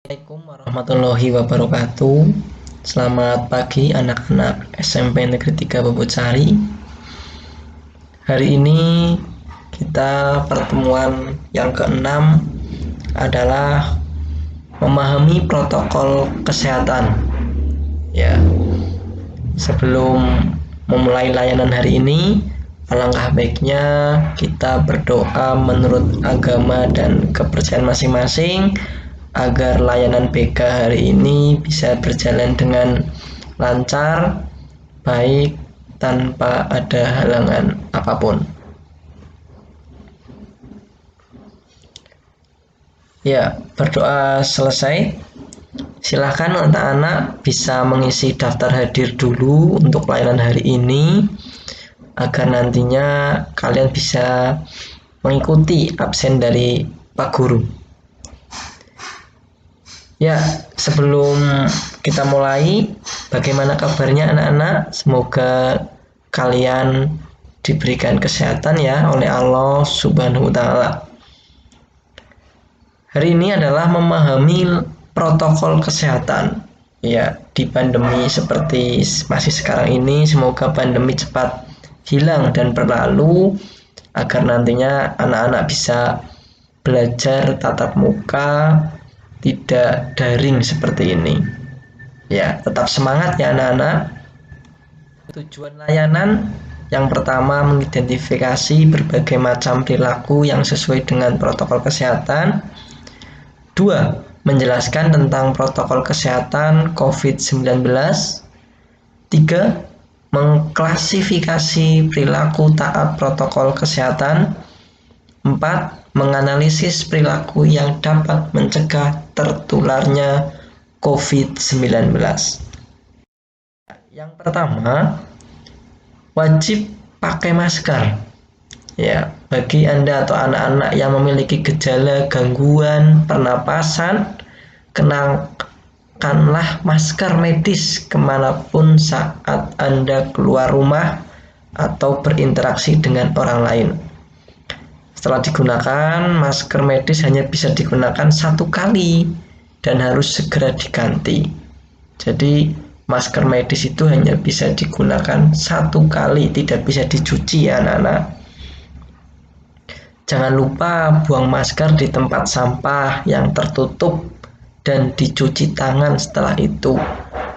Assalamualaikum warahmatullahi wabarakatuh. Selamat pagi anak-anak SMP Negeri 3 Bobocari. Hari ini kita pertemuan yang keenam adalah memahami protokol kesehatan. Ya, sebelum memulai layanan hari ini, alangkah baiknya kita berdoa menurut agama dan kepercayaan masing-masing agar layanan BK hari ini bisa berjalan dengan lancar, baik tanpa ada halangan apapun. Ya, berdoa selesai. Silahkan anak-anak bisa mengisi daftar hadir dulu untuk layanan hari ini agar nantinya kalian bisa mengikuti absen dari Pak Guru. Ya, sebelum kita mulai, bagaimana kabarnya anak-anak? Semoga kalian diberikan kesehatan ya oleh Allah Subhanahu wa Ta'ala. Hari ini adalah memahami protokol kesehatan. Ya, di pandemi seperti masih sekarang ini, semoga pandemi cepat hilang dan berlalu agar nantinya anak-anak bisa belajar tatap muka, tidak daring seperti ini. Ya, tetap semangat ya anak-anak. Tujuan layanan yang pertama mengidentifikasi berbagai macam perilaku yang sesuai dengan protokol kesehatan. 2. Menjelaskan tentang protokol kesehatan COVID-19. 3. Mengklasifikasi perilaku taat protokol kesehatan. 4. Menganalisis perilaku yang dapat mencegah tertularnya COVID-19. Yang pertama, wajib pakai masker. Ya, bagi Anda atau anak-anak yang memiliki gejala gangguan pernapasan, kenakanlah masker medis kemanapun saat Anda keluar rumah atau berinteraksi dengan orang lain. Setelah digunakan, masker medis hanya bisa digunakan 1 kali dan harus segera diganti. Jadi masker medis itu hanya bisa digunakan 1 kali, tidak bisa dicuci ya anak-anak. Jangan lupa buang masker di tempat sampah yang tertutup dan dicuci tangan setelah itu.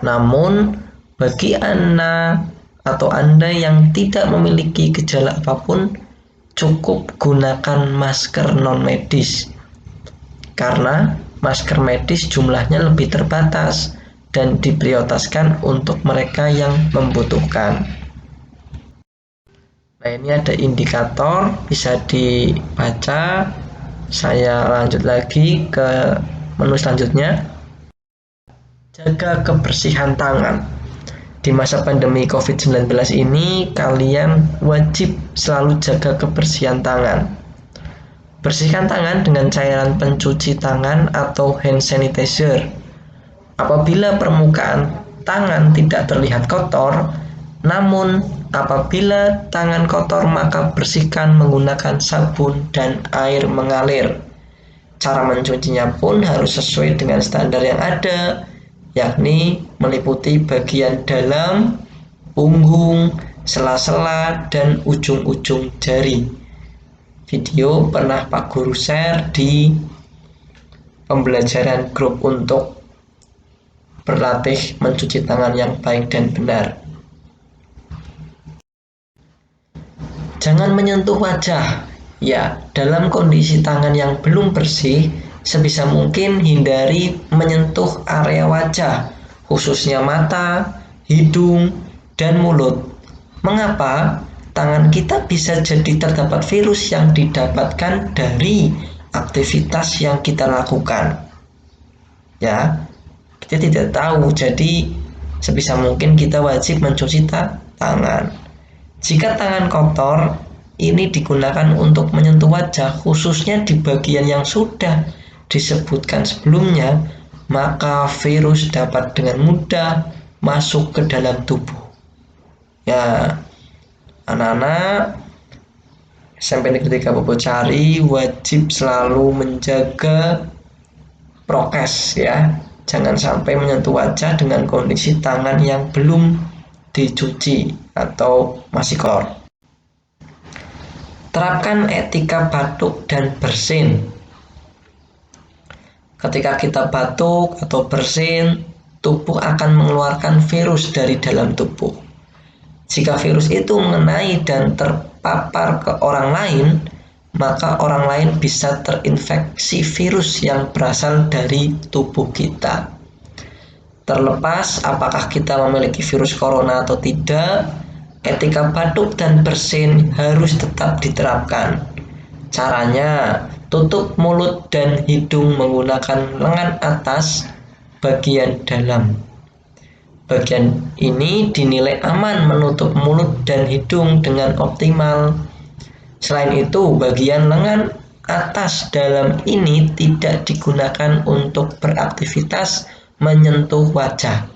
Namun bagi anak atau Anda yang tidak memiliki gejala apapun, cukup gunakan masker non medis karena masker medis jumlahnya lebih terbatas dan diprioritaskan untuk mereka yang membutuhkan. Nah, ini ada indikator bisa dibaca. Saya lanjut lagi ke menu selanjutnya. Jaga kebersihan tangan. Di masa pandemi COVID-19 ini, kalian wajib selalu jaga kebersihan tangan. Bersihkan tangan dengan cairan pencuci tangan atau hand sanitizer. Apabila permukaan tangan tidak terlihat kotor, namun apabila tangan kotor maka bersihkan menggunakan sabun dan air mengalir. Cara mencucinya pun harus sesuai dengan standar yang ada, yakni meliputi bagian dalam, punggung, sela-sela, dan ujung-ujung jari. Video pernah Pak Guru share di pembelajaran grup untuk berlatih mencuci tangan yang baik dan benar. Jangan menyentuh wajah. Ya, dalam kondisi tangan yang belum bersih, sebisa mungkin hindari menyentuh area wajah, khususnya mata, hidung, dan mulut. Mengapa? Tangan kita bisa jadi terdapat virus yang didapatkan dari aktivitas yang kita lakukan. Ya, kita tidak tahu, jadi sebisa mungkin kita wajib mencuci tangan. Jika tangan kotor, ini digunakan untuk menyentuh wajah, khususnya di bagian yang sudah disebutkan sebelumnya, maka virus dapat dengan mudah masuk ke dalam tubuh. Ya, anak-anak SMP Negeri 3 Bobocari wajib selalu menjaga prokes ya. Jangan sampai menyentuh wajah dengan kondisi tangan yang belum dicuci atau masih kotor. Terapkan etika batuk dan bersin. Ketika kita batuk atau bersin, tubuh akan mengeluarkan virus dari dalam tubuh. Jika virus itu mengenai dan terpapar ke orang lain, maka orang lain bisa terinfeksi virus yang berasal dari tubuh kita. Terlepas apakah kita memiliki virus corona atau tidak, etika batuk dan bersin harus tetap diterapkan. Caranya, tutup mulut dan hidung menggunakan lengan atas bagian dalam. Bagian ini dinilai aman menutup mulut dan hidung dengan optimal. Selain itu, bagian lengan atas dalam ini tidak digunakan untuk beraktivitas menyentuh wajah,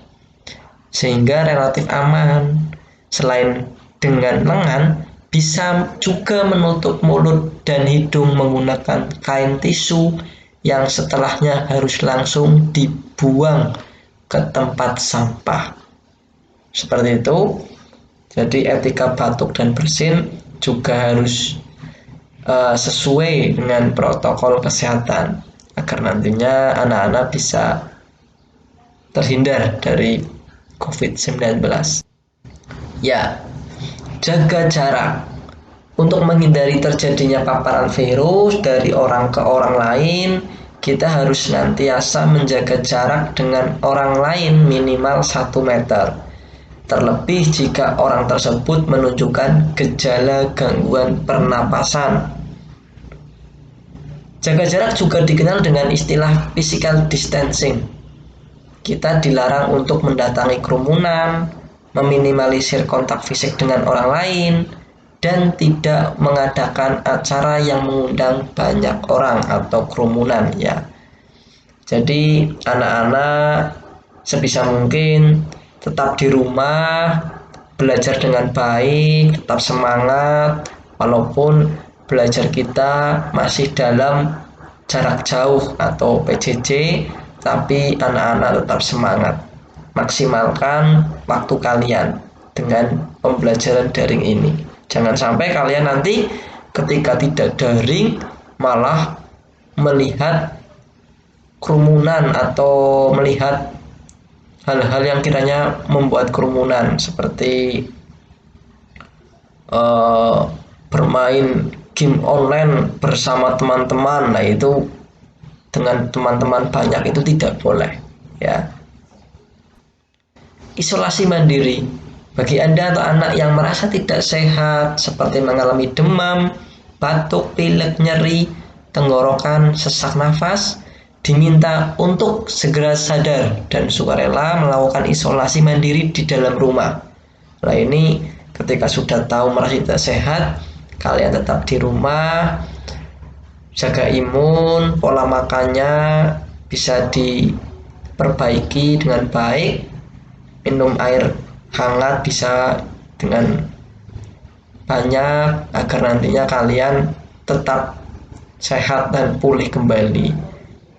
sehingga relatif aman. Selain dengan lengan, bisa juga menutup mulut dan hidung menggunakan kain tisu yang setelahnya harus langsung dibuang ke tempat sampah. Seperti itu. Jadi etika batuk dan bersin juga harus sesuai dengan protokol kesehatan agar nantinya anak-anak bisa terhindar dari COVID-19. Ya, jaga jarak. Untuk menghindari terjadinya paparan virus dari orang ke orang lain, kita harus senantiasa menjaga jarak dengan orang lain minimal 1 meter. Terlebih jika orang tersebut menunjukkan gejala gangguan pernapasan. Jaga jarak juga dikenal dengan istilah physical distancing. Kita dilarang untuk mendatangi kerumunan, meminimalisir kontak fisik dengan orang lain, dan tidak mengadakan acara yang mengundang banyak orang atau kerumunan ya. Jadi anak-anak sebisa mungkin tetap di rumah, belajar dengan baik, tetap semangat walaupun belajar kita masih dalam jarak jauh atau PJJ, tapi anak-anak tetap semangat. Maksimalkan waktu kalian dengan pembelajaran daring ini. Jangan sampai kalian nanti ketika tidak daring malah melihat kerumunan atau melihat hal-hal yang kiranya membuat kerumunan seperti bermain game online bersama teman-teman. Nah, itu dengan teman-teman banyak itu tidak boleh ya. Isolasi mandiri. Bagi Anda atau anak yang merasa tidak sehat seperti mengalami demam, batuk, pilek, nyeri, tenggorokan, sesak nafas, diminta untuk segera sadar dan sukarela melakukan isolasi mandiri di dalam rumah. Nah, ini ketika sudah tahu merasa tidak sehat, kalian tetap di rumah, jaga imun, pola makannya bisa diperbaiki dengan baik, minum air hangat bisa dengan banyak agar nantinya kalian tetap sehat dan pulih kembali.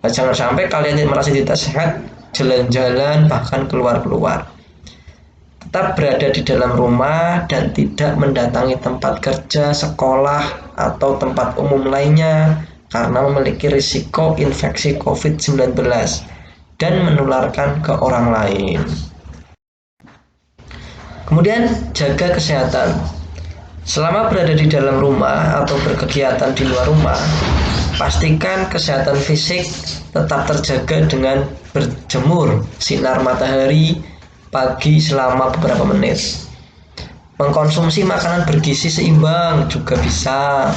Nah, jangan sampai kalian merasa tidak sehat, jalan-jalan bahkan keluar-keluar. Tetap berada di dalam rumah dan tidak mendatangi tempat kerja, sekolah, atau tempat umum lainnya karena memiliki risiko infeksi COVID-19 dan menularkan ke orang lain. Kemudian jaga kesehatan. Selama berada di dalam rumah atau berkegiatan di luar rumah, pastikan kesehatan fisik tetap terjaga dengan berjemur sinar matahari pagi selama beberapa menit. Mengkonsumsi makanan bergizi seimbang juga bisa,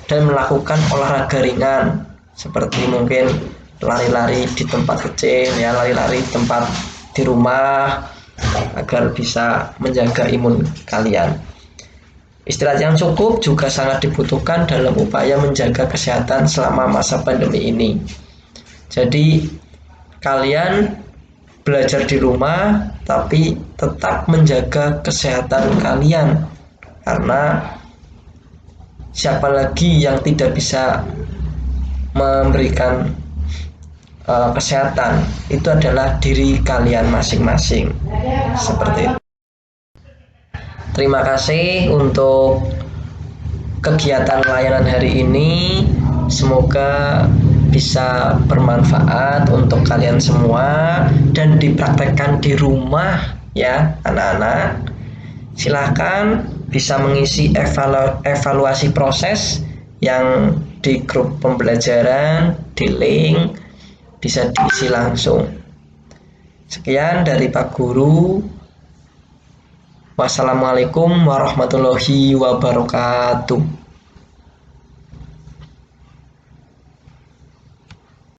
dan melakukan olahraga ringan seperti mungkin lari-lari di tempat kecil ya, lari-lari di tempat di rumah agar bisa menjaga imun kalian. Istirahat yang cukup juga sangat dibutuhkan dalam upaya menjaga kesehatan selama masa pandemi ini. Jadi kalian belajar di rumah tapi tetap menjaga kesehatan kalian, karena siapa lagi yang tidak bisa memberikan kesehatan itu adalah diri kalian masing-masing. Seperti itu. Terima kasih untuk kegiatan layanan hari ini. Semoga bisa bermanfaat untuk kalian semua dan dipraktekkan di rumah ya anak-anak. Silahkan bisa mengisi evaluasi proses yang di grup pembelajaran, di link, bisa diisi langsung. Sekian dari Pak Guru. Wassalamualaikum warahmatullahi wabarakatuh.